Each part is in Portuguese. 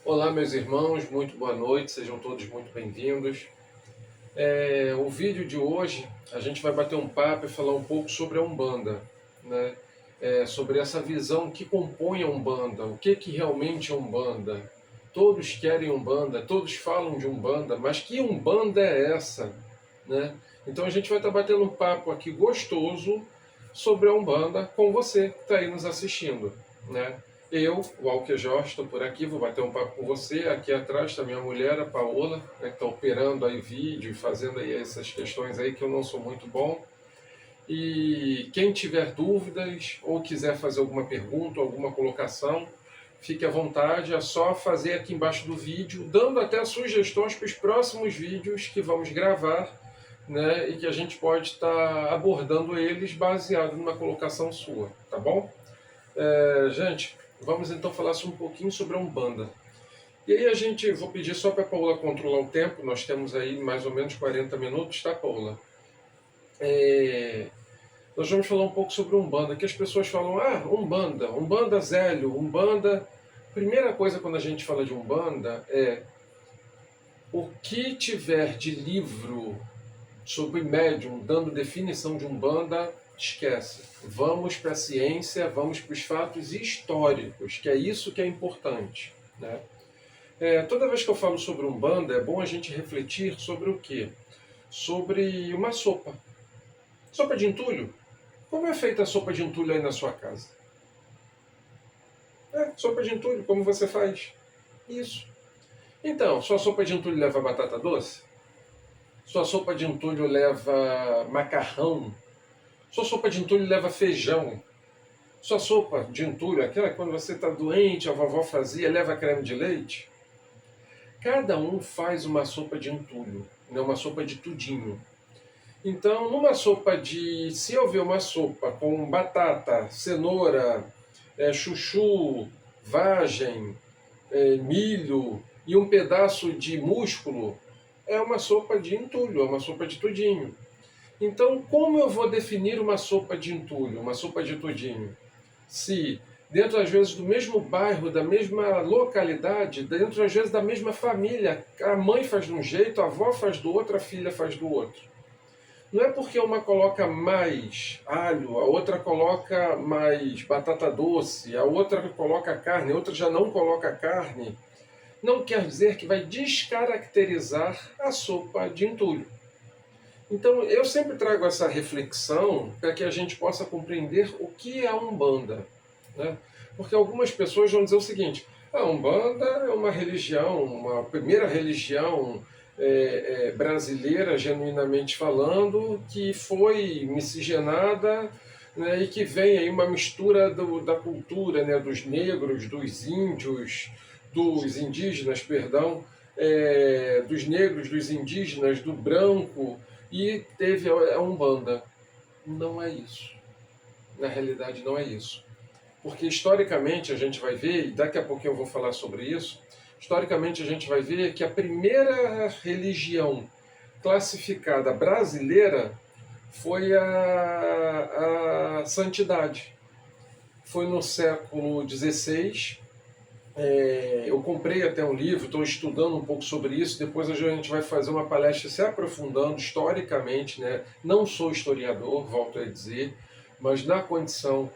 Olá, meus irmãos, muito boa noite, sejam todos muito bem-vindos. O vídeo de hoje a gente vai bater um papo e falar um pouco sobre a Umbanda, né? Sobre essa visão que compõe a Umbanda, o que realmente é Umbanda. Todos querem Umbanda, todos falam de Umbanda, mas que Umbanda é essa, né? Então a gente vai estar batendo um papo aqui gostoso sobre a Umbanda com você que está aí nos assistindo, né? Eu, o Alque Jorge, estou por aqui, vou bater um papo com você. Aqui atrás está minha mulher, a Paola, né, que está operando aí vídeo e fazendo aí essas questões aí que eu não sou muito bom. E quem tiver dúvidas ou quiser fazer alguma pergunta, alguma colocação, fique à vontade, é só fazer aqui embaixo do vídeo, dando até sugestões para os próximos vídeos que vamos gravar, né, e que a gente pode estar abordando eles baseado numa colocação sua, tá bom? Gente, vamos então falar um pouquinho sobre a Umbanda. E aí vou pedir só para a Paula controlar o tempo, nós temos aí mais ou menos 40 minutos, tá, Paula? Nós vamos falar um pouco sobre Umbanda, que as pessoas falam, Umbanda, Umbanda Zélio, Umbanda... Primeira coisa quando a gente fala de Umbanda é o que tiver de livro sobre médium dando definição de Umbanda, esquece. Vamos para a ciência, vamos para os fatos históricos, que é isso que é importante, né? Toda vez que eu falo sobre Umbanda, é bom a gente refletir sobre o quê? Sobre uma sopa. Sopa de entulho? Como é feita a sopa de entulho aí na sua casa? Sopa de entulho, como você faz? Isso. Então, sua sopa de entulho leva batata doce? Sua sopa de entulho leva macarrão? Sua sopa de entulho leva feijão? Sua sopa de entulho, aquela que quando você está doente, a vovó fazia, leva creme de leite? Cada um faz uma sopa de entulho, né? Uma sopa de tudinho. Então, se eu ver uma sopa com batata, cenoura, chuchu, vagem, milho e um pedaço de músculo, é uma sopa de entulho, é uma sopa de tudinho. Então, como eu vou definir uma sopa de entulho, uma sopa de tudinho? Se dentro, às vezes, do mesmo bairro, da mesma localidade, dentro, às vezes, da mesma família, a mãe faz de um jeito, a avó faz do outro, a filha faz do outro. Não é porque uma coloca mais alho, a outra coloca mais batata doce, a outra coloca carne, a outra já não coloca carne, não quer dizer que vai descaracterizar a sopa de entulho. Então, eu sempre trago essa reflexão para que a gente possa compreender o que é a Umbanda, né? Porque algumas pessoas vão dizer o seguinte: a Umbanda é uma religião, uma primeira religião brasileira, genuinamente falando, que foi miscigenada, né, e que vem aí uma mistura da cultura, né, dos negros, dos índios, dos indígenas, perdão, dos negros, dos indígenas, do branco, e teve a Umbanda. Não é isso. Na realidade, não é isso. Porque historicamente a gente vai ver, e daqui a pouquinho eu vou falar sobre isso, historicamente a gente vai ver que a primeira religião classificada brasileira foi a santidade. Foi no século XVI. Eu comprei até um livro, estou estudando um pouco sobre isso, depois a gente vai fazer uma palestra se aprofundando historicamente, né? Não sou historiador, volto a dizer, mas na condição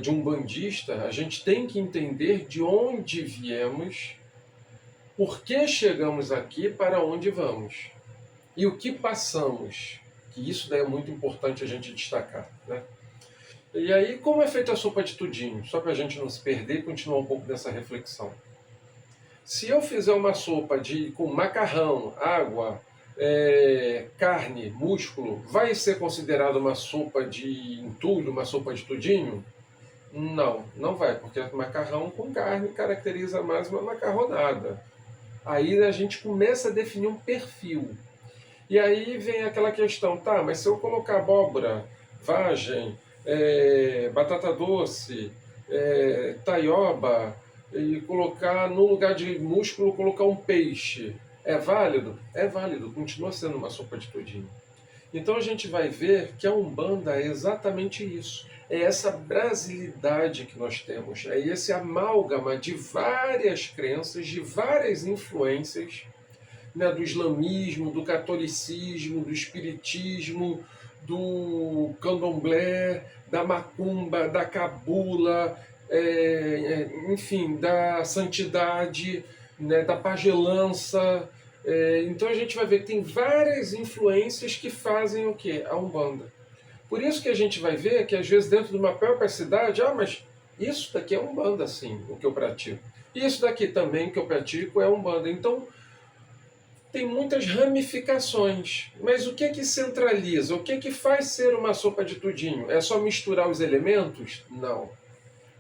de um bandista, a gente tem que entender de onde viemos, por que chegamos aqui, para onde vamos e o que passamos, que isso daí é muito importante a gente destacar, né? E aí, como é feita a sopa de tudinho? Só para a gente não se perder e continuar um pouco dessa reflexão. Se eu fizer uma sopa com macarrão, água, carne, músculo, vai ser considerado uma sopa de entulho, uma sopa de tudinho? Não, não vai, porque macarrão com carne caracteriza mais uma macarronada. Aí a gente começa a definir um perfil. E aí vem aquela questão, tá, mas se eu colocar abóbora, vagem, batata doce, taioba, e colocar no lugar de músculo, colocar um peixe, é válido? É válido, continua sendo uma sopa de tudinho. Então a gente vai ver que a Umbanda é exatamente isso. É essa brasilidade que nós temos, é esse amálgama de várias crenças, de várias influências, né, do islamismo, do catolicismo, do espiritismo, do candomblé, da macumba, da cabula, enfim, da santidade, né, da pagelança. Então a gente vai ver que tem várias influências que fazem o quê? A Umbanda. Por isso que a gente vai ver que às vezes dentro de uma própria cidade, mas isso daqui é Umbanda, sim, o que eu pratico. E isso daqui também que eu pratico é Umbanda. Então tem muitas ramificações. Mas o que é que centraliza? O que é que faz ser uma sopa de tudinho? É só misturar os elementos? Não.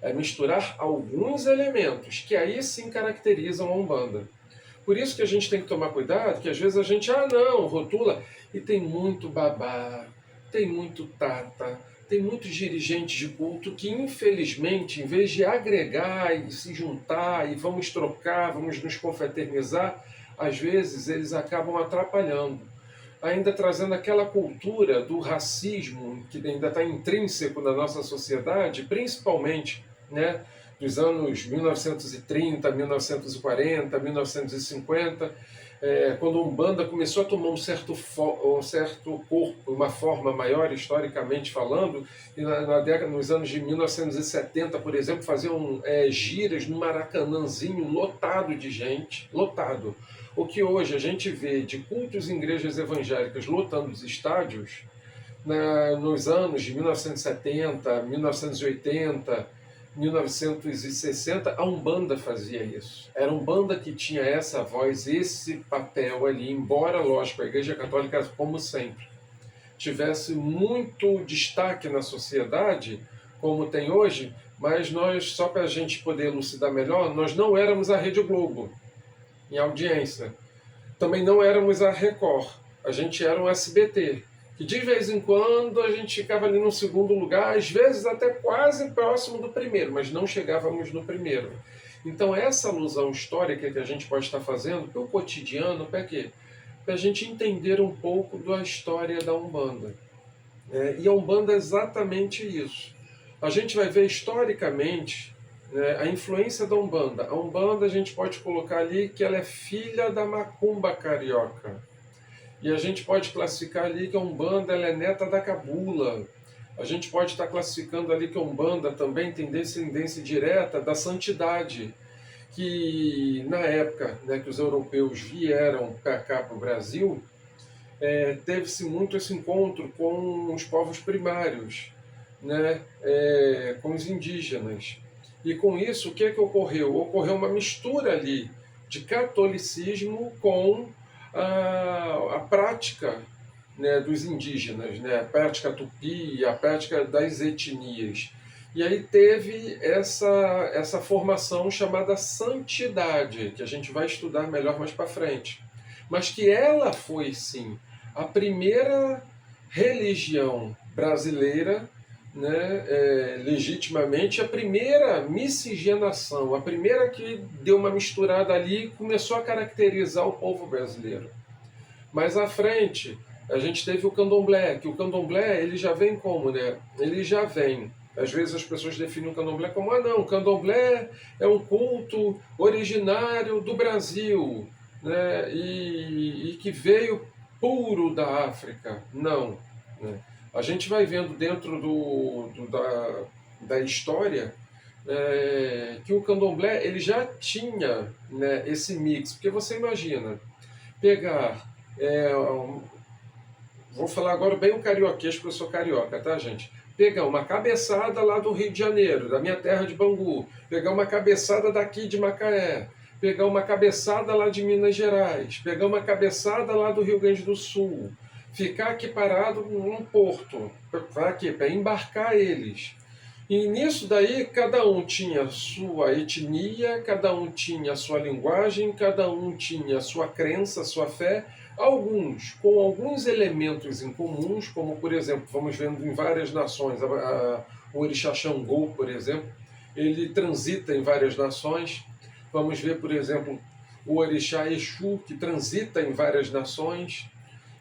É misturar alguns elementos, que aí sim caracterizam a Umbanda. Por isso que a gente tem que tomar cuidado, que às vezes a gente, não, rotula, e tem muito babá, tem muito tata, tem muitos dirigentes de culto que, infelizmente, em vez de agregar e se juntar e vamos trocar, vamos nos confraternizar, às vezes eles acabam atrapalhando, ainda trazendo aquela cultura do racismo que ainda está intrínseco na nossa sociedade, principalmente, né, dos anos 1930, 1940, 1950, quando a Umbanda começou a tomar um certo corpo, uma forma maior, historicamente falando, e na década, nos anos de 1970, por exemplo, faziam giras no Maracanãzinho lotado de gente, lotado. O que hoje a gente vê de cultos em igrejas evangélicas lotando os estádios, nos anos de 1970, 1980, 1960, a Umbanda fazia isso. Era a Umbanda que tinha essa voz, esse papel ali, embora, lógico, a Igreja Católica, como sempre, tivesse muito destaque na sociedade, como tem hoje, mas nós, só para a gente poder elucidar melhor, nós não éramos a Rede Globo em audiência. Também não éramos a Record, a gente era um SBT, que de vez em quando a gente ficava ali no segundo lugar, às vezes até quase próximo do primeiro, mas não chegávamos no primeiro. Então essa alusão histórica que a gente pode estar fazendo para o cotidiano, para quê? Para a gente entender um pouco da história da Umbanda. E a Umbanda é exatamente isso. A gente vai ver historicamente, né, a influência da Umbanda. A Umbanda a gente pode colocar ali que ela é filha da macumba carioca. E a gente pode classificar ali que a Umbanda ela é neta da cabula. A gente pode estar classificando ali que a Umbanda também tem descendência direta da santidade, que na época, né, que os europeus vieram para cá, para o Brasil, teve-se muito esse encontro com os povos primários, né, com os indígenas. E com isso, o que é que ocorreu? Ocorreu uma mistura ali de catolicismo com a prática, né, dos indígenas, né, a prática tupi, a prática das etnias. E aí teve essa formação chamada santidade, que a gente vai estudar melhor mais para frente. Mas que ela foi, sim, a primeira religião brasileira, né, legitimamente, a primeira miscigenação, a primeira que deu uma misturada ali e começou a caracterizar o povo brasileiro. Mais à frente, a gente teve o candomblé, que o candomblé ele já vem como, né? Ele já vem. Às vezes as pessoas definem o candomblé como, não, o candomblé é um culto originário do Brasil, né? E que veio puro da África. Não. Né? A gente vai vendo dentro da história que o candomblé ele já tinha, né, esse mix. Porque você imagina, pegar vou falar agora bem o carioquês, porque eu sou carioca, tá, gente? Pegar uma cabeçada lá do Rio de Janeiro, da minha terra de Bangu, pegar uma cabeçada daqui de Macaé, pegar uma cabeçada lá de Minas Gerais, pegar uma cabeçada lá do Rio Grande do Sul, ficar aqui parado num porto, para quê? Para embarcar eles. E nisso daí, cada um tinha a sua etnia, cada um tinha a sua linguagem, cada um tinha a sua crença, a sua fé, alguns com alguns elementos em comuns, como, por exemplo, vamos vendo em várias nações, o Orixá Xangô, por exemplo, ele transita em várias nações. Vamos ver, por exemplo, o Orixá Exu, que transita em várias nações.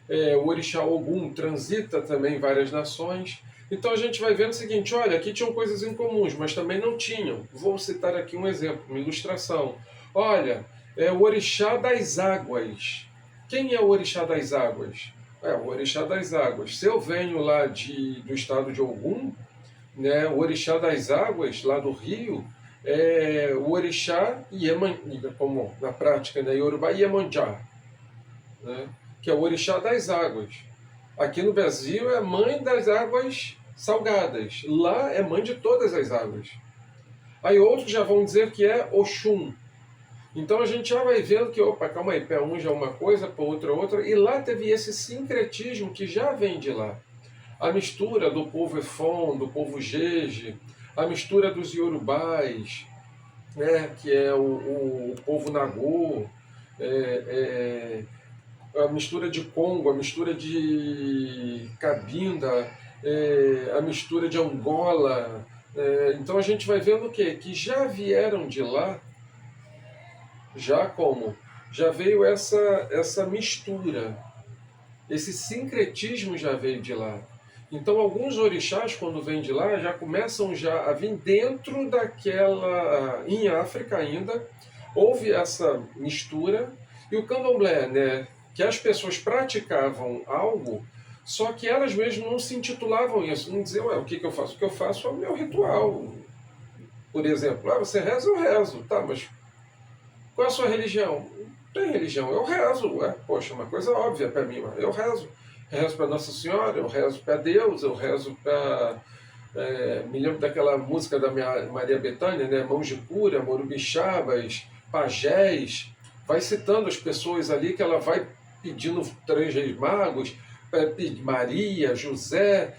o orixá Ogum transita também em várias nações. Então a gente vai vendo o seguinte, olha, aqui tinham coisas em comuns, mas também não tinham. Vou citar aqui um exemplo, uma ilustração. Olha, é o orixá das águas. Quem é o orixá das águas? É o orixá das águas. Se eu venho lá do estado de Ogum, né, o orixá das águas, lá do Rio, é o orixá Iemanjá, como na prática, né, Yorubá, Iemanjá, né, que é o orixá das águas. Aqui no Brasil é mãe das águas salgadas. Lá é mãe de todas as águas. Aí outros já vão dizer que é Oxum. Então a gente já vai vendo que, opa, calma aí, pé um já é uma coisa, pé outro é outra. E lá teve esse sincretismo que já vem de lá. A mistura do povo Efon, do povo Jeje, a mistura dos Yorubais, né, que é o povo Nagô, a mistura de Congo, a mistura de Cabinda, a mistura de Angola. Então a gente vai vendo o quê? Que já vieram de lá, já como? Já veio essa mistura, esse sincretismo já veio de lá. Então alguns orixás, quando vêm de lá, já começam já a vir dentro daquela... Em África ainda, houve essa mistura, e o candomblé, né, que as pessoas praticavam algo, só que elas mesmas não se intitulavam isso, não diziam, o que eu faço? O que eu faço é o meu ritual. Por exemplo, você reza, eu rezo, tá, mas qual é a sua religião? Não tem religião, eu rezo. Poxa, uma coisa óbvia para mim, eu rezo. Eu rezo para Nossa Senhora, eu rezo para Deus, eu rezo para... me lembro daquela música da Maria Bethânia, né? Mãos de cura, morubixabas, pajés. Vai citando as pessoas ali que ela vai pedindo três reis magos, Maria, José,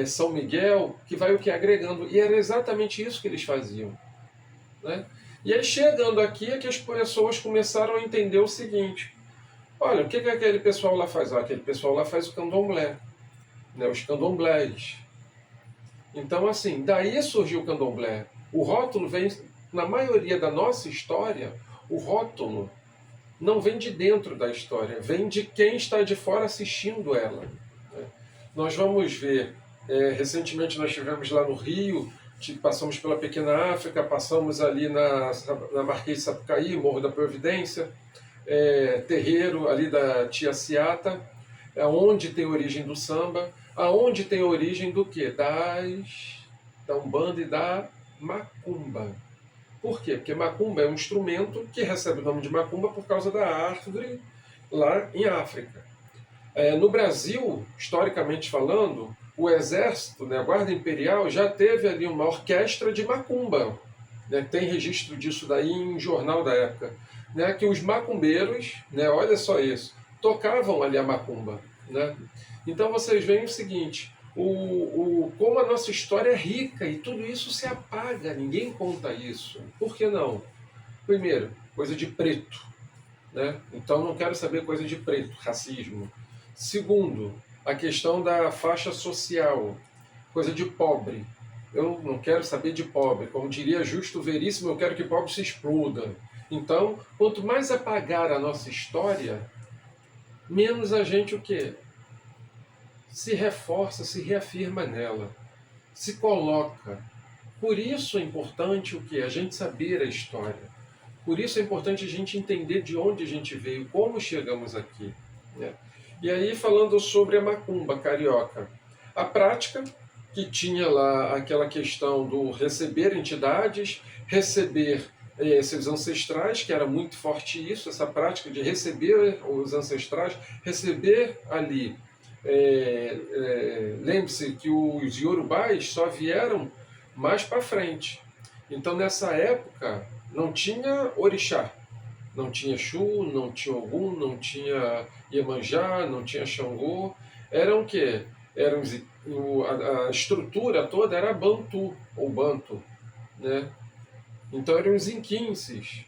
São Miguel, que vai o que? Agregando. E era exatamente isso que eles faziam, né? E aí, chegando aqui, é que as pessoas começaram a entender o seguinte: olha, o que aquele pessoal lá faz? Aquele pessoal lá faz o candomblé, né, os candomblés. Então, assim, daí surgiu o candomblé. O rótulo vem, na maioria da nossa história, o rótulo não vem de dentro da história, vem de quem está de fora assistindo ela, né? Nós vamos ver, recentemente nós estivemos lá no Rio, passamos pela Pequena África, passamos ali na Marquês de Sapucaí, Morro da Providência, terreiro ali da Tia Ciata, onde tem origem do samba, aonde tem origem do quê? Da Umbanda e da Macumba. Por quê? Porque macumba é um instrumento que recebe o nome de macumba por causa da árvore lá em África. No Brasil, historicamente falando, o exército, né, a guarda imperial, já teve ali uma orquestra de macumba, né, tem registro disso daí em jornal da época, né, que os macumbeiros, né, olha só isso, tocavam ali a macumba, né? Então vocês veem o seguinte, como a nossa história é rica e tudo isso se apaga, ninguém conta isso. Por que não? Primeiro, coisa de preto, né? Então não quero saber coisa de preto, racismo. Segundo, a questão da faixa social, coisa de pobre. Eu não quero saber de pobre. Como diria Justo Veríssimo, eu quero que pobre se exploda. Então, quanto mais apagar a nossa história, menos a gente o quê? Se reforça, se reafirma nela, se coloca. Por isso é importante o quê? A gente saber a história. Por isso é importante a gente entender de onde a gente veio, como chegamos aqui, né? E aí, falando sobre a macumba carioca, a prática, que tinha lá aquela questão do receber entidades, receber seus ancestrais, que era muito forte isso, essa prática de receber os ancestrais, receber ali. Lembre-se que os iorubais só vieram mais para frente. Então, nessa época, não tinha orixá, não tinha Exu, não tinha Ogum, não tinha Iemanjá, não tinha Xangô. Eram o quê? A estrutura toda era Bantu, ou Banto, né? Então eram os inquinces.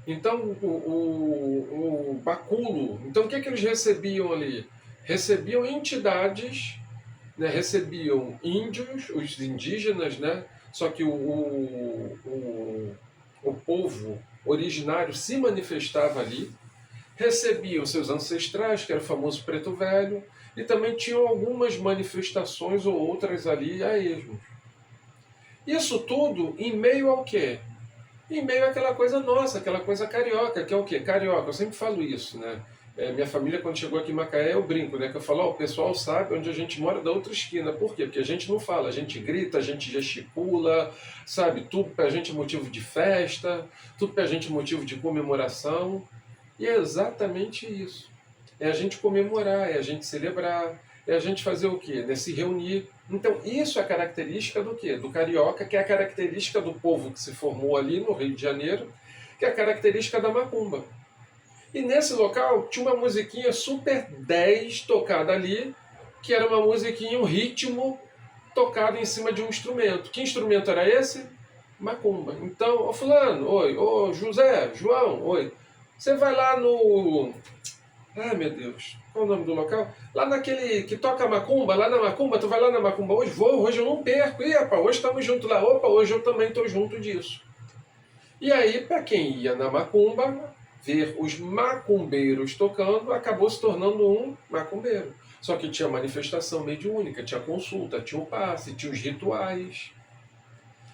Então o baculo. Então o que eles recebiam ali? Recebiam entidades, né? Recebiam índios, os indígenas, né? Só que o povo originário se manifestava ali, recebiam seus ancestrais, que era o famoso preto velho, e também tinham algumas manifestações ou outras ali a esmo. Isso tudo em meio ao quê? Em meio àquela coisa nossa, aquela coisa carioca, que é o quê? Carioca, eu sempre falo isso, né? Minha família, quando chegou aqui em Macaé, eu brinco, né? Que eu falo, o pessoal sabe onde a gente mora da outra esquina. Por quê? Porque a gente não fala, a gente grita, a gente gesticula, sabe? Tudo pra gente é motivo de festa, tudo pra gente é motivo de comemoração. E é exatamente isso. É a gente comemorar, é a gente celebrar, é a gente fazer o quê? Né? Se reunir. Então, isso é característica do quê? Do carioca, que é a característica do povo que se formou ali no Rio de Janeiro, que é a característica da macumba. E nesse local tinha uma musiquinha super 10 tocada ali, que era uma musiquinha, um ritmo tocado em cima de um instrumento. Que instrumento era esse? Macumba. Então, ô fulano, oi, ô José, João, oi. Você vai lá no... Ai, meu Deus, qual é o nome do local? Lá naquele que toca macumba, lá na macumba, tu vai lá na macumba hoje? Vou, hoje eu não perco. Ih, rapaz, hoje estamos juntos lá. Opa, hoje eu também estou junto disso. E aí, para quem ia na macumba, ver os macumbeiros tocando, acabou se tornando um macumbeiro. Só que tinha manifestação mediúnica, tinha consulta, tinha o passe, tinha os rituais.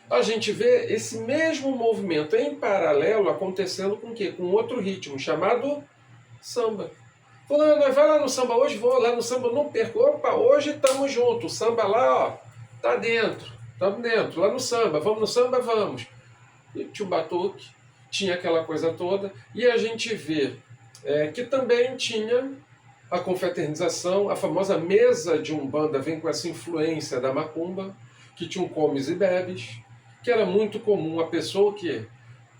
A gente vê esse mesmo movimento em paralelo acontecendo com o quê? Com outro ritmo, chamado samba. Fulano, vai lá no samba hoje? Vou lá no samba, não perco. Opa, hoje estamos juntos. O samba lá, ó, tá dentro. Estamos dentro, lá no samba. Vamos no samba? Vamos. E tinha o batuque, tinha aquela coisa toda. E a gente vê que também tinha a confraternização, a famosa mesa de Umbanda vem com essa influência da macumba, que tinha um comes e bebes, que era muito comum a pessoa que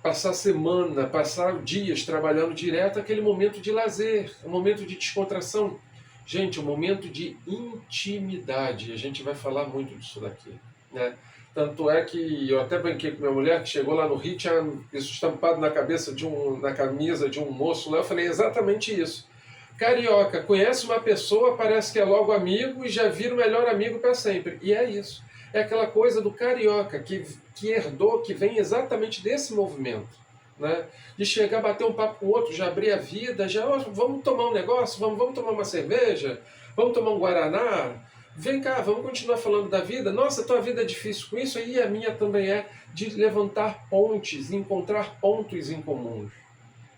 passar semana, passar dias trabalhando direto, aquele momento de lazer, um momento de descontração. Gente, um momento de intimidade. A gente vai falar muito disso daqui, né? Tanto é que eu até brinquei com minha mulher, que chegou lá no Rio, tinha isso estampado na cabeça na camisa de um moço lá. Eu falei exatamente isso. Carioca, conhece uma pessoa, parece que é logo amigo e já vira o melhor amigo para sempre. E é isso. É aquela coisa do carioca que herdou, que vem exatamente desse movimento, né? De chegar, bater um papo com o outro, já abrir a vida, já vamos tomar um negócio, vamos tomar uma cerveja, vamos tomar um guaraná, vem cá, vamos continuar falando da vida. Nossa, tua vida é difícil com isso, e a minha também é, de levantar pontes, encontrar pontos em comuns.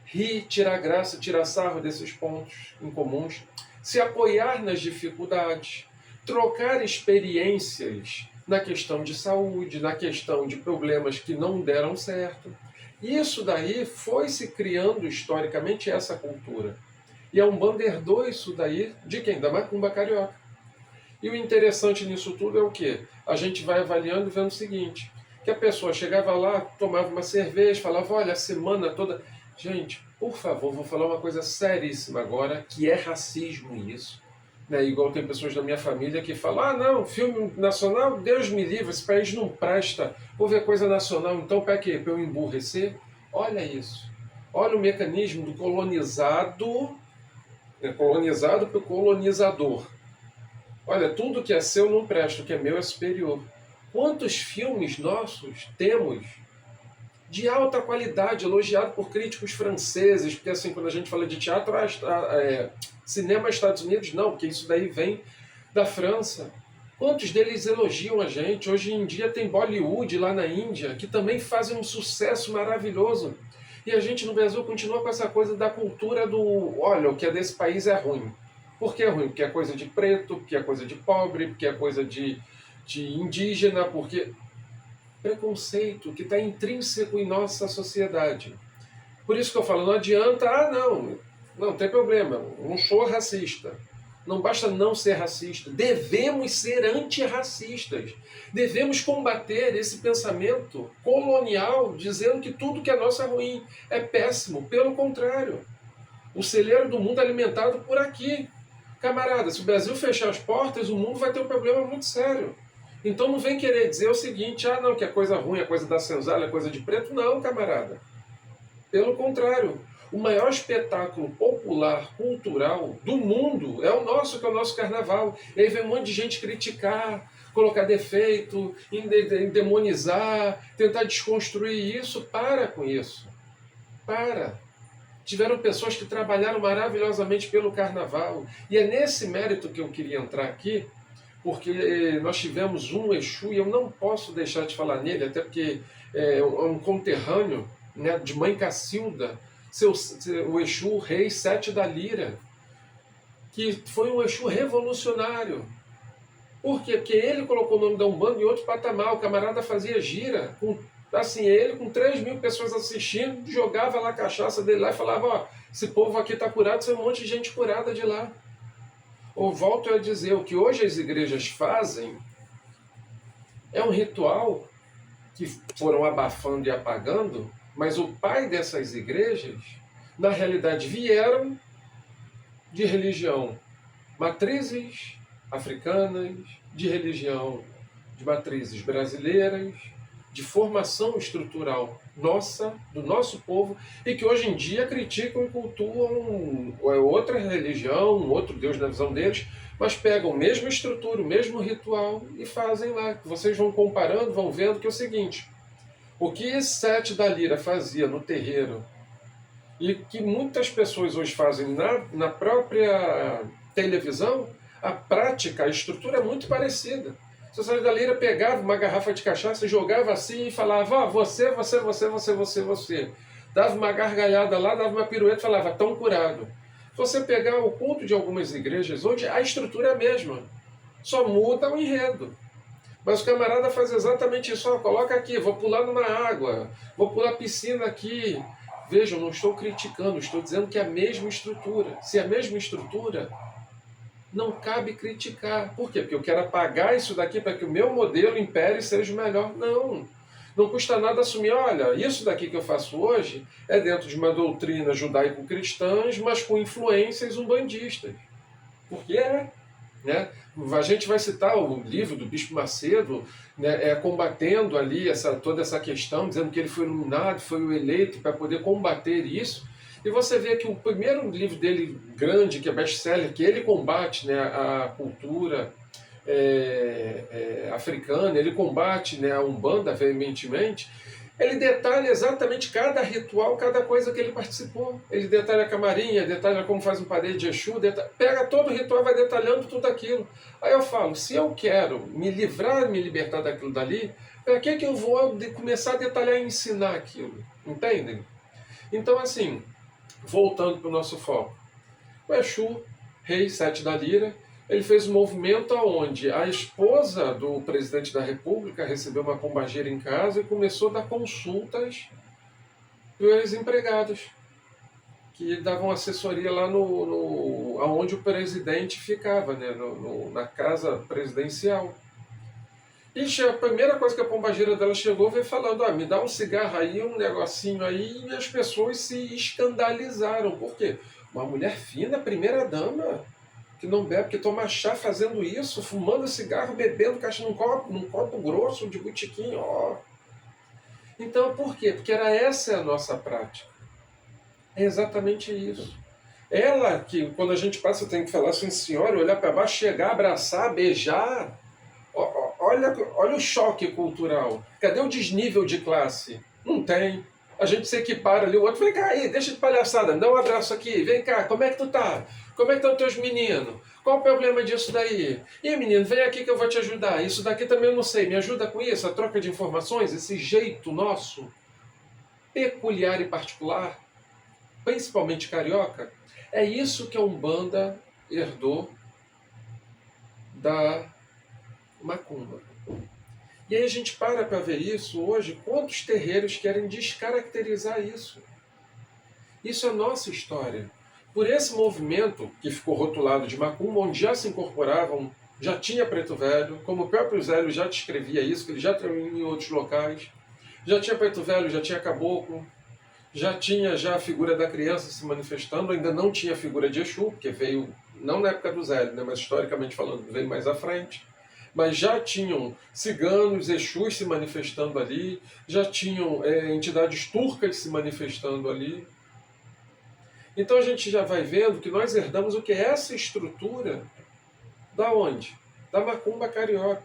Rir, tirar graça, tirar sarro desses pontos em comuns, se apoiar nas dificuldades, trocar experiências na questão de saúde, na questão de problemas que não deram certo. Isso daí foi se criando historicamente essa cultura. E a Umbanda herdou isso daí de quem? Da macumba carioca. E o interessante nisso tudo é o quê? A gente vai avaliando e vendo o seguinte, que a pessoa chegava lá, tomava uma cerveja, falava, olha, a semana toda... Gente, por favor, vou falar uma coisa seríssima agora, que é racismo isso. Né? Igual tem pessoas da minha família que falam, ah, não, filme nacional, Deus me livre, esse país não presta, vou ver coisa nacional, então para quê? Para eu emburrecer? Olha isso. Olha o mecanismo do colonizado para o colonizador. Olha, tudo que é seu não presta, o que é meu é superior. Quantos filmes nossos temos de alta qualidade, elogiado por críticos franceses, porque assim, quando a gente fala de teatro, cinema Estados Unidos, não, porque isso daí vem da França. Quantos deles elogiam a gente? Hoje em dia tem Bollywood lá na Índia, que também fazem um sucesso maravilhoso. E a gente no Brasil continua com essa coisa da cultura do, olha, o que é desse país é ruim. Por que é ruim? Porque é coisa de preto, porque é coisa de pobre, porque é coisa de indígena, porque... preconceito que está intrínseco em nossa sociedade. Por isso que eu falo, não adianta, não tem problema, não sou racista. Não basta não ser racista, devemos ser antirracistas. Devemos combater esse pensamento colonial dizendo que tudo que é nosso é ruim, é péssimo. Pelo contrário, o celeiro do mundo é alimentado por aqui. Camarada, se o Brasil fechar as portas, o mundo vai ter um problema muito sério. Então não vem querer dizer o seguinte, não, que é coisa ruim, é coisa da senzala, é coisa de preto. Não, camarada. Pelo contrário, o maior espetáculo popular, cultural do mundo é o nosso, que é o nosso carnaval. E aí vem um monte de gente criticar, colocar defeito, demonizar, tentar desconstruir isso. Para com isso. Para. tiveram pessoas que trabalharam maravilhosamente pelo carnaval. E é nesse mérito que eu queria entrar aqui, porque nós tivemos um Exu, e eu não posso deixar de falar nele, até porque é um conterrâneo, né, de Mãe Cacilda, o Exu Rei Sete da Lira, que foi um Exu revolucionário. Por quê? Porque ele colocou o nome da Umbanda em outro patamar. O camarada fazia gira, assim, ele com 3.000 pessoas assistindo, jogava lá a cachaça dele lá e falava, ó, esse povo aqui está curado, tem um monte de gente curada de lá. Ou volto a dizer, o que hoje as igrejas fazem é um ritual que foram abafando e apagando, mas o pai dessas igrejas, na realidade, vieram de religião matrizes africanas, de religião de matrizes brasileiras, de formação estrutural nossa, do nosso povo, e que hoje em dia criticam e cultuam outra religião, um outro Deus na visão deles, mas pegam a mesma estrutura, o mesmo ritual e fazem lá. Vocês vão comparando, vão vendo que é o seguinte, o que Sete da Lira fazia no terreiro e que muitas pessoas hoje fazem na própria televisão, a prática, a estrutura é muito parecida. A Sete da Lira pegava uma garrafa de cachaça, jogava assim e falava, você. Dava uma gargalhada lá, dava uma pirueta e falava, tão curado. Se você pegar o culto de algumas igrejas hoje, a estrutura é a mesma. Só muda o enredo. Mas o camarada faz exatamente isso. Ó, coloca aqui, vou pular numa água, vou pular piscina aqui. Vejam, não estou criticando, estou dizendo que é a mesma estrutura. Se é a mesma estrutura, não cabe criticar. Por quê? Porque eu quero apagar isso daqui para que o meu modelo impere e seja o melhor. Não. Não custa nada assumir, olha, isso daqui que eu faço hoje é dentro de uma doutrina judaico-cristã, mas com influências umbandistas. Porque é. Né? A gente vai citar o livro do Bispo Macedo, né, combatendo ali toda essa questão, dizendo que ele foi iluminado, foi o eleito para poder combater isso. E você vê que o primeiro livro dele, grande, que é best-seller, que ele combate, né, a cultura africana, ele combate, né, a Umbanda veementemente, ele detalha exatamente cada ritual, cada coisa que ele participou. Ele detalha a camarinha, detalha como faz um parede de Exu, pega todo o ritual e vai detalhando tudo aquilo. Aí eu falo, se eu quero me livrar, me libertar daquilo dali, para que eu vou começar a detalhar e ensinar aquilo? Entendem? Então, assim, voltando para o nosso foco. O Exu, Rei Sete da Lira, ele fez um movimento onde a esposa do presidente da República recebeu uma pombageira em casa e começou a dar consultas para os empregados, que davam assessoria lá onde o presidente ficava, né, na casa presidencial. E a primeira coisa que a pombageira dela chegou veio falando, me dá um cigarro aí, um negocinho aí, e as pessoas se escandalizaram. Por quê? Uma mulher fina, primeira dama, que não bebe, que toma chá fazendo isso, fumando cigarro, bebendo caixa num copo grosso de botiquim, ó. Então, por quê? Porque essa a nossa prática. É exatamente isso. Ela que, quando a gente passa, tem que falar assim, senhora, olhar para baixo, chegar, abraçar, beijar. Olha o choque cultural. Cadê o desnível de classe? Não tem. A gente se equipara ali, o outro, vem cá aí, deixa de palhaçada, me dá um abraço aqui, vem cá, como é que tu tá? Como é que estão teus meninos? Qual o problema disso daí? E menino, vem aqui que eu vou te ajudar. Isso daqui também eu não sei, me ajuda com isso, a troca de informações, esse jeito nosso, peculiar e particular, principalmente carioca, é isso que a Umbanda herdou da Macumba. E aí a gente para ver isso hoje, quantos terreiros querem descaracterizar isso? Isso é nossa história. Por esse movimento que ficou rotulado de Macumba, onde já se incorporavam, já tinha Preto Velho, como o próprio Zélio já descrevia isso, que ele já trabalhou em outros locais, já tinha Preto Velho, já tinha Caboclo, já tinha a figura da criança se manifestando, ainda não tinha a figura de Exu, porque veio, não na época do Zélio, né, mas historicamente falando, veio mais à frente. Mas já tinham ciganos, Exus se manifestando ali, já tinham entidades turcas se manifestando ali. Então a gente já vai vendo que nós herdamos o que é essa estrutura da onde? Da Macumba carioca.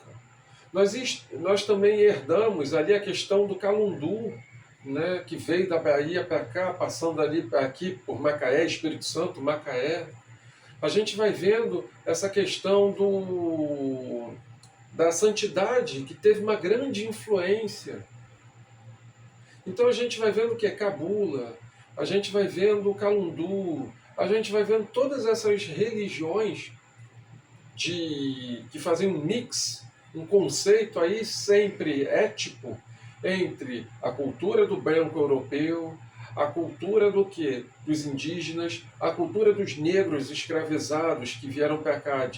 Nós também herdamos ali a questão do Calundu, né, que veio da Bahia para cá, passando ali aqui por Macaé, Espírito Santo, Macaé. A gente vai vendo essa questão da santidade, que teve uma grande influência. Então a gente vai vendo o que é Cabula, a gente vai vendo o Calundu, a gente vai vendo todas essas religiões que fazem um mix, um conceito aí sempre ético entre a cultura do branco europeu, a cultura do quê? Dos indígenas, a cultura dos negros escravizados que vieram para cá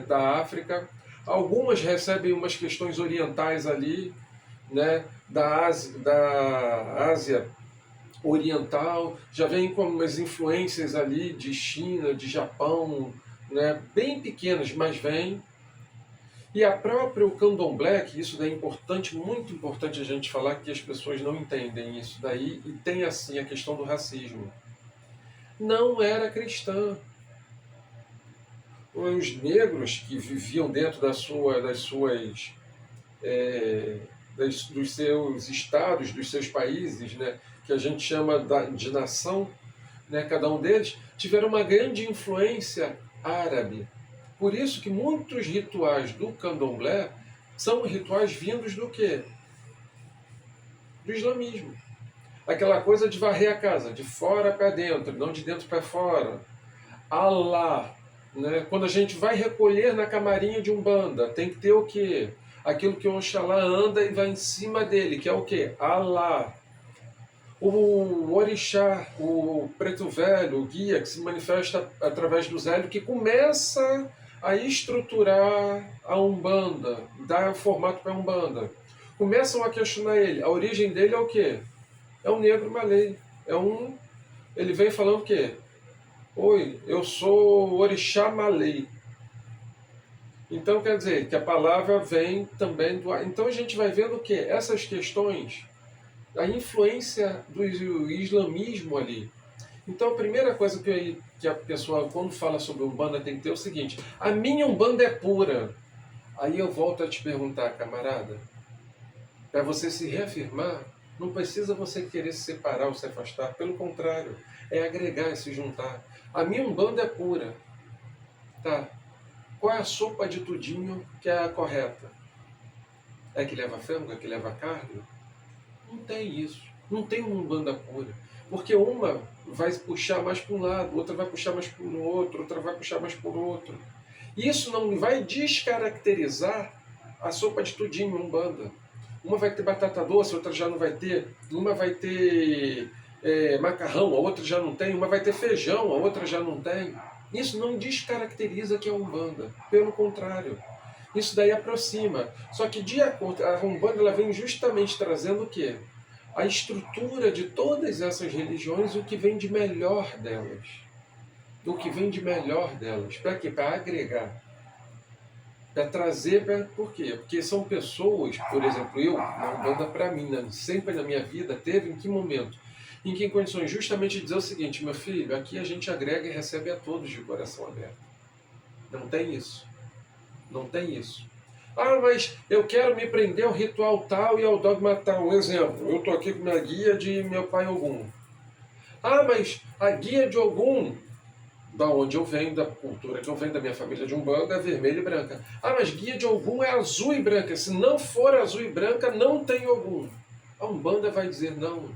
da África. Algumas recebem umas questões orientais ali, né, da Ásia Oriental, já vem com umas influências ali de China, de Japão, né, bem pequenas, mas vem. E a própria candomblé, que isso daí é importante, muito importante a gente falar, que as pessoas não entendem isso daí, e tem assim a questão do racismo. Não era cristã. Os negros que viviam dentro das suas dos seus estados, dos seus países, né, que a gente chama de nação, né, cada um deles, tiveram uma grande influência árabe. Por isso que muitos rituais do candomblé são rituais vindos do quê? Do islamismo. Aquela coisa de varrer a casa, de fora para dentro, não de dentro para fora. Alá. Né? Quando a gente vai recolher na camarinha de Umbanda, tem que ter o quê? Aquilo que o Oxalá anda e vai em cima dele, que é o quê? Alá. O orixá, o preto velho, o guia, que se manifesta através do zélio, que começa a estruturar a Umbanda, dar formato para a Umbanda. Começam a questionar ele. A origem dele é o quê? É um negro malê. Ele vem falando o quê? Oi, eu sou o orixá malê. Então quer dizer que a palavra vem também do... Então a gente vai vendo o quê? Essas questões, a influência do islamismo ali. Então a primeira coisa que a pessoa, quando fala sobre Umbanda, tem que ter é o seguinte: a minha Umbanda é pura. Aí eu volto a te perguntar, camarada, para você se reafirmar, não precisa você querer se separar ou se afastar, pelo contrário, é agregar, é se juntar. A minha Umbanda é pura. Tá. Qual é a sopa de tudinho que é a correta? É que leva frango? É que leva carne? Não tem isso. Não tem uma Umbanda pura. Porque uma vai puxar mais para um lado, outra vai puxar mais para o outro, outra vai puxar mais para o outro. Isso não vai descaracterizar a sopa de tudinho Umbanda. Uma vai ter batata doce, outra já não vai ter. Uma vai ter macarrão, a outra já não tem. Uma vai ter feijão, a outra já não tem. Isso não descaracteriza que é Umbanda. Pelo contrário. Isso daí aproxima. Só que de acordo, a Umbanda ela vem justamente trazendo o quê? A estrutura de todas essas religiões, o que vem de melhor delas. O que vem de melhor delas. Para quê? Para agregar. Para trazer, por quê? Porque são pessoas, por exemplo, eu, na Umbanda para mim, né, sempre na minha vida, teve em que momento? Em que condições? Justamente dizer o seguinte: meu filho, aqui a gente agrega e recebe a todos de coração aberto. Não tem isso. Não tem isso. Ah, mas eu quero me prender ao ritual tal e ao dogma tal. Um exemplo, eu estou aqui com minha guia de meu pai Ogum. Ah, mas a guia de Ogum, da onde eu venho, da cultura que eu venho, da minha família de Umbanda, é vermelha e branca. Ah, mas guia de Ogum é azul e branca. Se não for azul e branca, não tem Ogum. A Umbanda vai dizer não.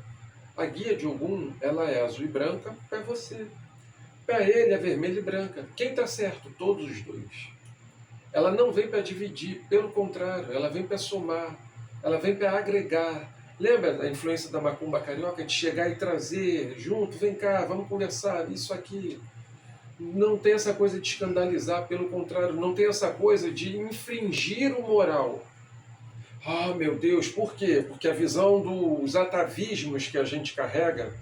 A guia de Ogum, ela é azul e branca para você. Para ele é vermelha e branca. Quem está certo? Todos os dois. Ela não vem para dividir, pelo contrário, ela vem para somar, ela vem para agregar. Lembra da influência da macumba carioca de chegar e trazer junto, vem cá, vamos conversar, isso aqui. Não tem essa coisa de escandalizar, pelo contrário, não tem essa coisa de infringir o moral. Ah, meu Deus, por quê? Porque a visão dos atavismos que a gente carrega,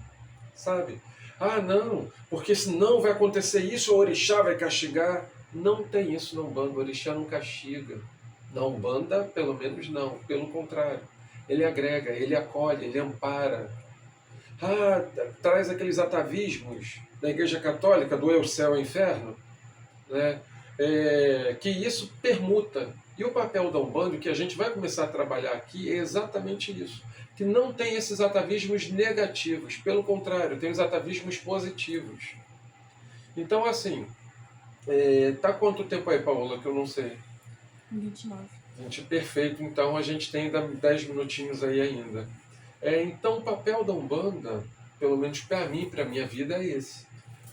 sabe? Ah, não, porque senão vai acontecer isso, o orixá vai castigar. Não tem isso na Umbanda, o orixá não castiga. Na Umbanda, pelo menos não, pelo contrário. Ele agrega, ele acolhe, ele ampara. Ah, traz aqueles atavismos da Igreja Católica, do eu, céu e inferno, né? Que isso permuta. E o papel da Umbanda, que a gente vai começar a trabalhar aqui, é exatamente isso. que não tem esses atavismos negativos. Pelo contrário, tem os atavismos positivos. Então, assim, tá quanto tempo aí, Paola, que eu não sei? 29. Gente, perfeito. Então, a gente tem ainda 10 minutinhos aí ainda. Então, o papel da Umbanda, pelo menos para mim, para minha vida, é esse.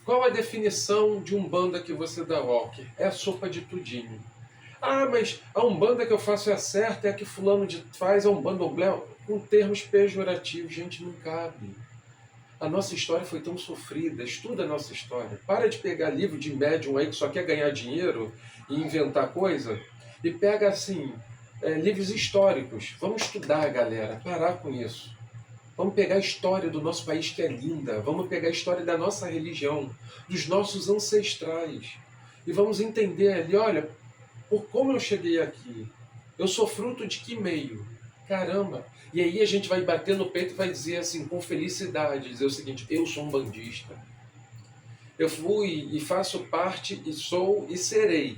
Qual a definição de Umbanda que você dá, Walker? É a sopa de tudinho. Ah, mas a Umbanda que eu faço é a certa, é a que fulano faz, a Umbanda Omblé, com termos pejorativos. Gente, não cabe. A nossa história foi tão sofrida, estuda a nossa história. Para de pegar livro de médium aí que só quer ganhar dinheiro e inventar coisa, e pega, assim, livros históricos. Vamos estudar, galera, parar com isso. Vamos pegar a história do nosso país, que é linda. Vamos pegar a história da nossa religião, dos nossos ancestrais. E vamos entender ali, olha, por como eu cheguei aqui. Eu sou fruto de que meio? Caramba! E aí a gente vai bater no peito e vai dizer assim, com felicidade, dizer o seguinte, eu sou um bandista. Eu fui e faço parte, e sou e serei,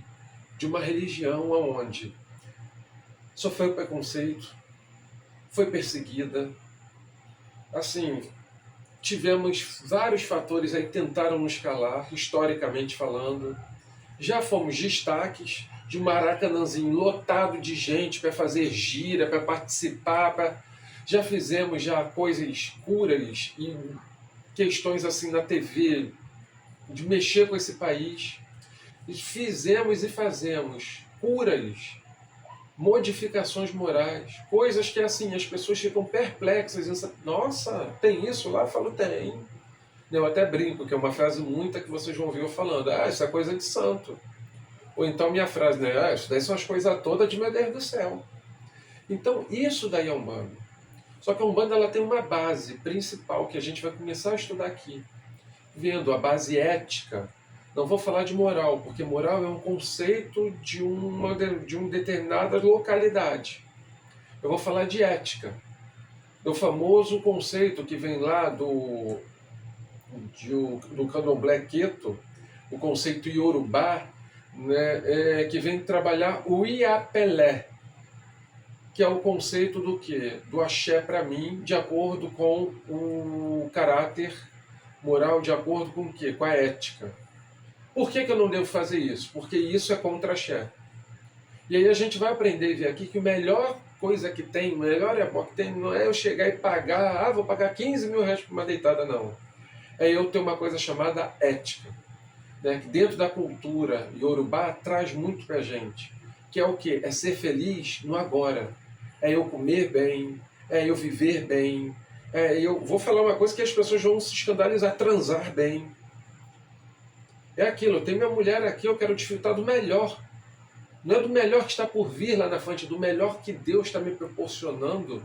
de uma religião onde sofreu preconceito, foi perseguida. Assim, tivemos vários fatores aí que tentaram nos calar, historicamente falando. Já fomos destaques de um Maracanãzinho lotado de gente para fazer gira, para participar. Já fizemos já coisas curas e questões assim na TV, de mexer com esse país. E fizemos e fazemos curas, modificações morais, coisas que assim as pessoas ficam perplexas. Nossa, tem isso lá? Eu falo, tem. Eu até brinco, que é uma frase muita que vocês vão ouvir eu falando. Ah, isso é coisa de santo. Ou então minha frase, né? Ah, isso daí são as coisas todas de meu Deus do céu. Então, isso daí é Umbanda. Só que a Umbanda ela tem uma base principal que a gente vai começar a estudar aqui. Vendo a base ética. Não vou falar de moral, porque moral é um conceito de uma determinada localidade. Eu vou falar de ética. Do famoso conceito que vem lá do candomblé Queto, o conceito Yorubá, né, que vem trabalhar o Iapelé, que é o conceito do quê? Do axé para mim, de acordo com o caráter moral, de acordo com o quê? Com a ética. Por que eu não devo fazer isso? Porque isso é contra axé. E aí a gente vai aprender e ver aqui que a melhor coisa que tem, o melhor que tem, não é eu chegar e pagar, vou pagar 15 mil reais por uma deitada, não. É eu ter uma coisa chamada ética, né, que dentro da cultura iorubá traz muito pra gente, que é o quê? É ser feliz no agora. É eu comer bem, é eu viver bem, eu vou falar uma coisa que as pessoas vão se escandalizar, transar bem. É aquilo, eu tenho minha mulher aqui, eu quero desfrutar do melhor. Não é do melhor que está por vir lá na frente, do melhor que Deus está me proporcionando,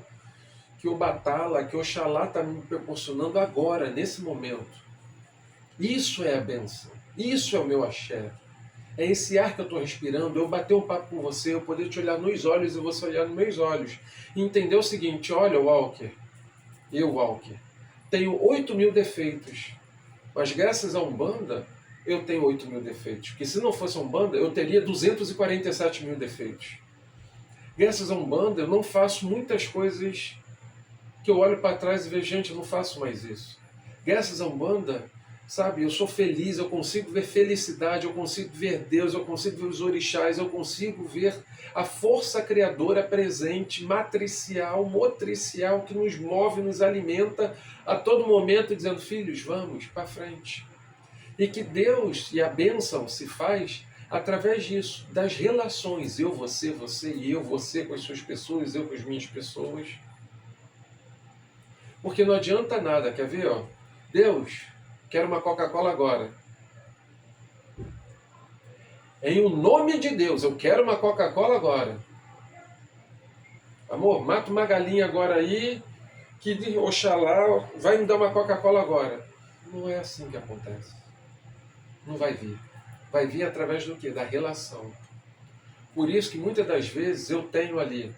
que o Batala, que o Oxalá está me proporcionando agora, nesse momento. Isso é a benção. Isso é o meu axé. É esse ar que eu estou respirando, eu bater um papo com você, eu poder te olhar nos olhos e você olhar nos meus olhos. E entender o seguinte, olha, Walker, tenho 8.000 defeitos, mas graças a Umbanda, eu tenho 8.000 defeitos. Porque se não fosse a Umbanda, eu teria 247.000 defeitos. Graças a Umbanda, eu não faço muitas coisas que eu olho para trás e vejo, gente, eu não faço mais isso. Graças a Umbanda, sabe, eu sou feliz, eu consigo ver felicidade, eu consigo ver Deus, eu consigo ver os orixás, eu consigo ver a força criadora presente, matricial, motricial, que nos move, nos alimenta a todo momento, dizendo, filhos, vamos para frente. E que Deus e a bênção se faz através disso, das relações, eu, você e eu, você com as suas pessoas, eu com as minhas pessoas. Porque não adianta nada, quer ver? Ó? Deus, quero uma Coca-Cola agora. Em o nome de Deus, eu quero uma Coca-Cola agora. Amor, mata uma galinha agora aí, que Oxalá vai me dar uma Coca-Cola agora. Não é assim que acontece. Não vai vir. Vai vir através do quê? Da relação. Por isso que muitas das vezes eu tenho ali,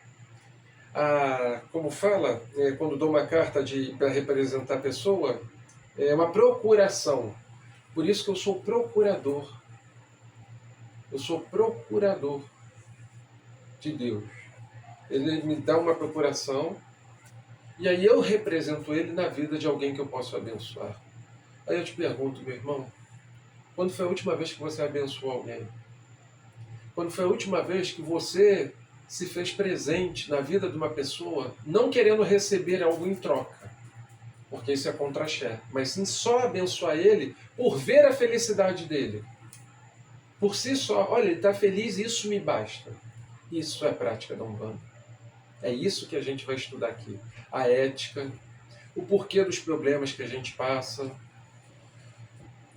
como fala, quando dou uma carta para representar a pessoa, é uma procuração. Por isso que eu sou procurador. Eu sou procurador de Deus. Ele me dá uma procuração E aí eu represento ele na vida de alguém que eu posso abençoar. Aí eu te pergunto, meu irmão, quando foi a última vez que você abençoou alguém? Quando foi a última vez que você se fez presente na vida de uma pessoa, não querendo receber algo em troca, porque isso é contra-axé, mas sim só abençoar ele por ver a felicidade dele. Por si só, olha, ele está feliz, isso me basta. Isso é prática da Umbanda. É isso que a gente vai estudar aqui. A ética, o porquê dos problemas que a gente passa.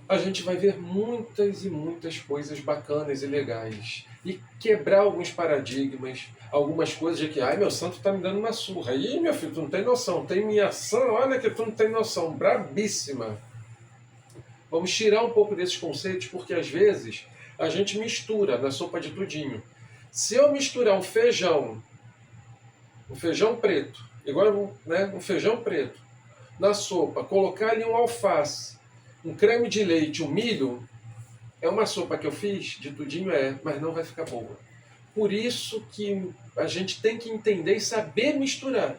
A gente vai ver muitas e muitas coisas bacanas e legais. E quebrar alguns paradigmas, algumas coisas de que, ai, meu santo está me dando uma surra. Ih, meu filho, tu não tem noção. Tem minha ação, olha que tu não tem noção. Brabíssima. Vamos tirar um pouco desses conceitos, porque às vezes a gente mistura na sopa de tudinho. Se eu misturar um feijão preto, igual, né, um feijão preto, na sopa, colocar ali um alface, um creme de leite, um milho, é uma sopa que eu fiz, de tudinho mas não vai ficar boa. Por isso que a gente tem que entender e saber misturar.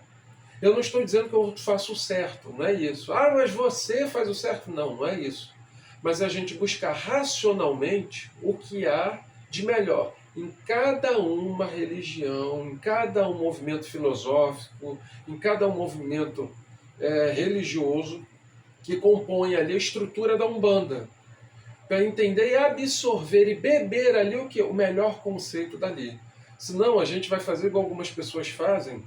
Eu não estou dizendo que eu faço o certo, não é isso. Ah, mas você faz o certo. Não, não é isso. Mas a gente buscar racionalmente o que há de melhor em cada uma religião, em cada um movimento filosófico, em cada um movimento religioso que compõe ali a estrutura da Umbanda, para entender e absorver e beber ali o que? O melhor conceito dali. Senão a gente vai fazer igual algumas pessoas fazem,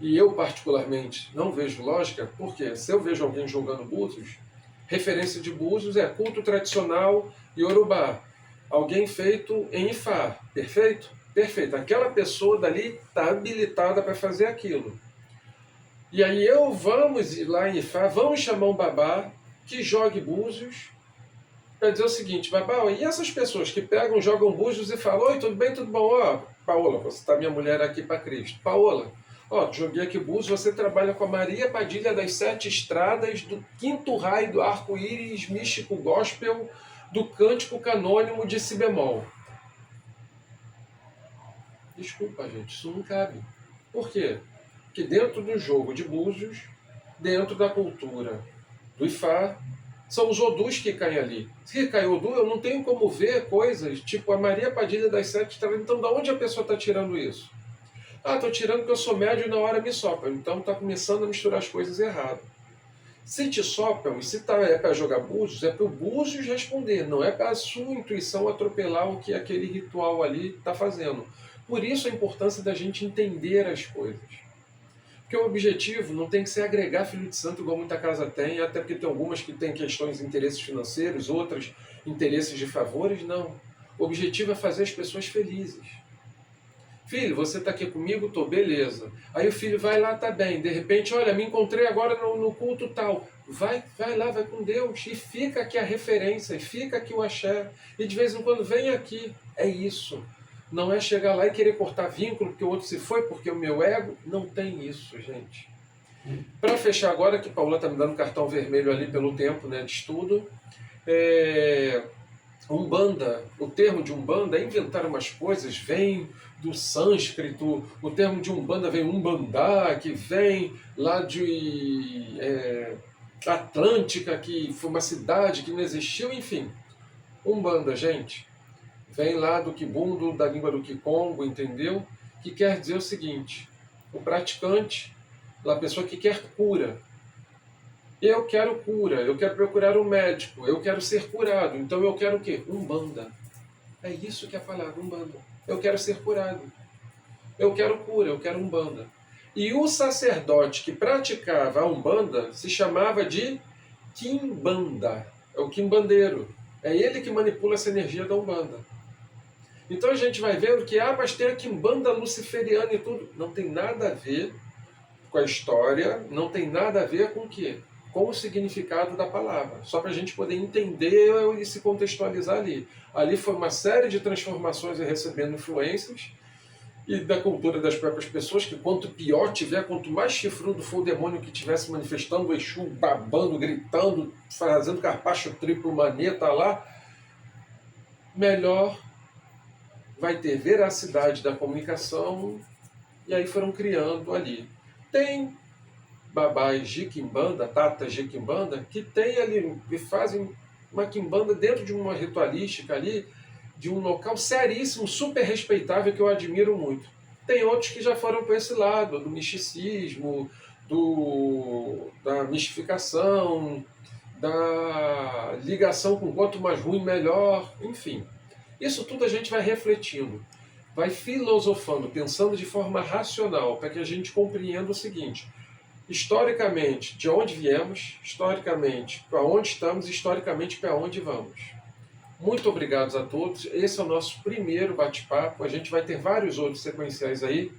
e eu particularmente não vejo lógica, porque se eu vejo alguém jogando búzios, referência de búzios é culto tradicional iorubá, alguém feito em Ifá, perfeito? Perfeito. Aquela pessoa dali está habilitada para fazer aquilo. E aí vamos ir lá em Ifá, vamos chamar um babá que jogue búzios, para dizer o seguinte, babá, e essas pessoas que pegam, jogam búzios e falam, oi, tudo bem, tudo bom? Ó, Paola, você está minha mulher aqui para Cristo. Paola, ó, joguei aqui búzios, você trabalha com a Maria Padilha das Sete Estradas, do quinto raio do arco-íris místico gospel, do cântico canônimo de si bemol. Desculpa, gente, isso não cabe. Por quê? Porque dentro do jogo de búzios, dentro da cultura do Ifá, são os odus que caem ali. Se cai odu, eu não tenho como ver coisas tipo a Maria Padilha das Sete Estradas. Então, de onde a pessoa está tirando isso? Ah, estou tirando porque eu sou médio e na hora me sopram. Então, está começando a misturar as coisas errado. Se te sopram, e se é para jogar búzios, é para o búzios responder, não é para a sua intuição atropelar o que aquele ritual ali está fazendo. Por isso a importância da gente entender as coisas. Porque o objetivo não tem que ser agregar filho de santo, igual muita casa tem, até porque tem algumas que têm questões de interesses financeiros, outras interesses de favores, não. O objetivo é fazer as pessoas felizes. Filho, você está aqui comigo? Tô, beleza. Aí o filho vai lá, tá bem. De repente, olha, me encontrei agora no culto tal. Vai lá, vai com Deus. E fica aqui a referência, e fica aqui o axé. E de vez em quando vem aqui. É isso. Não é chegar lá e querer cortar vínculo porque o outro se foi, porque o meu ego. Não tem isso, gente. Para fechar agora, que Paula está me dando cartão vermelho ali pelo tempo, né, de estudo, Umbanda, o termo de Umbanda é inventar umas coisas, vem do sânscrito, o termo de Umbanda vem Umbandá, que vem lá de Atlântica, que foi uma cidade que não existiu, enfim. Umbanda, gente, vem lá do Kibundo, da língua do Kikongo, entendeu? Que quer dizer o seguinte, o praticante, a pessoa que quer cura. Eu quero cura, eu quero procurar um médico, eu quero ser curado. Então eu quero o quê? Umbanda. É isso que é a palavra, Umbanda. Eu quero ser curado. Eu quero cura, eu quero Umbanda. E o sacerdote que praticava a Umbanda se chamava de Quimbanda. É o quimbandeiro. É ele que manipula essa energia da Umbanda. Então a gente vai vendo que, mas tem a Quimbanda luciferiana e tudo. Não tem nada a ver com a história, não tem nada a ver com o quê? Com o significado da palavra. Só para a gente poder entender e se contextualizar ali. Ali foi uma série de transformações e recebendo influências e da cultura das próprias pessoas, que quanto pior tiver, quanto mais chifrudo for o demônio que estivesse manifestando, o Exu babando, gritando, fazendo carpacho triplo maneta lá, melhor vai ter veracidade da comunicação, e aí foram criando ali. Tem babás de quimbanda, tatas de quimbanda, que tem ali, e fazem uma quimbanda dentro de uma ritualística ali, de um local seríssimo, super respeitável, que eu admiro muito. Tem outros que já foram para esse lado, do misticismo, da mistificação, da ligação com quanto mais ruim, melhor, enfim. Isso tudo a gente vai refletindo, vai filosofando, pensando de forma racional, para que a gente compreenda o seguinte: historicamente, de onde viemos, historicamente, para onde estamos, historicamente, para onde vamos. Muito obrigado a todos. Esse é o nosso primeiro bate-papo. A gente vai ter vários outros sequenciais aí.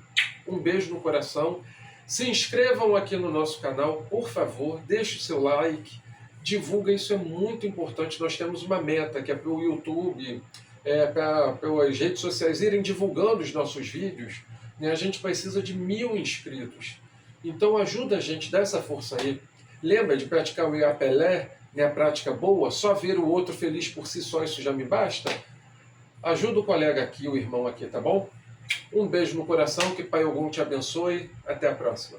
Um beijo no coração. Se inscrevam aqui no nosso canal, por favor. Deixe o seu like. Divulga, isso é muito importante. Nós temos uma meta que é para o YouTube, para as redes sociais irem divulgando os nossos vídeos. Né? A gente precisa de 1000 inscritos. Então ajuda a gente, dá essa força aí. Lembra de praticar o Iapelé, né, a prática boa? Só ver o outro feliz por si só, isso já me basta? Ajuda o colega aqui, o irmão aqui, tá bom? Um beijo no coração, que Pai Ogum te abençoe. Até a próxima.